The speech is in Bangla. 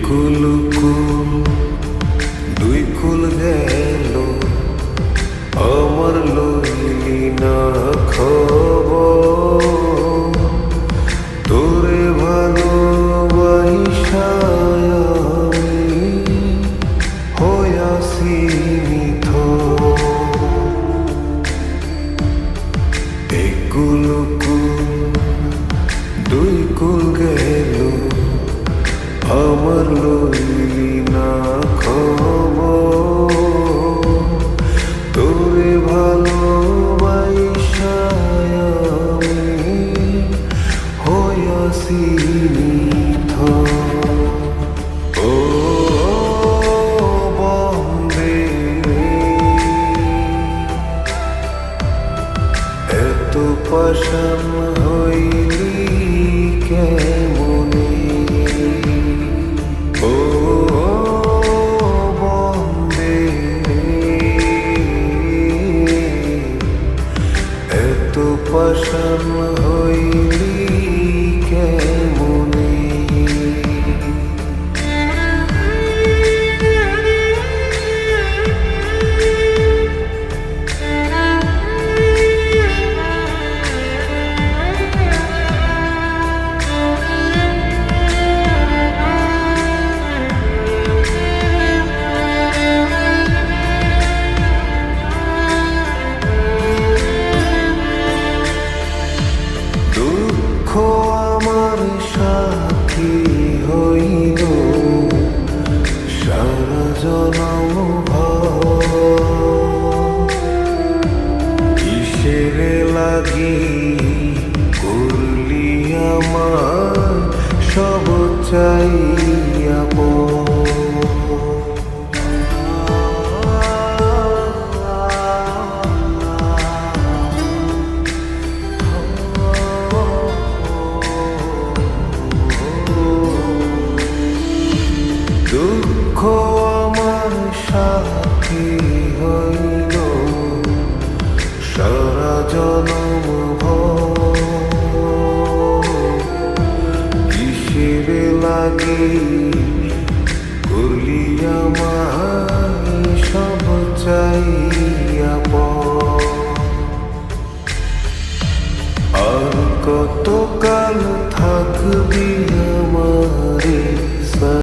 কুল কুল দুই কুল গেল আমার লইলি না খবর তোরে ভালোবাসা আমি হইয়াছি নিথর। এই কুল কুল দুই কুল গেল আমার লইলি না খবর তোরে ভালোবাসা আমি হইয়াছি নিথর। ও বন্দে এত পাষাণ হইলি কেমনে, ও বন্দে এত পাষাণ হইলি কেমনে। দুঃখ আমার সাথী হইল সারা জনম কিসের লাগি করলি আমার সব চাইয়া দুঃখ আমার সাথী হইল সারা জনম কিসের লাগি করলি আমার সব চাইয়া আর কত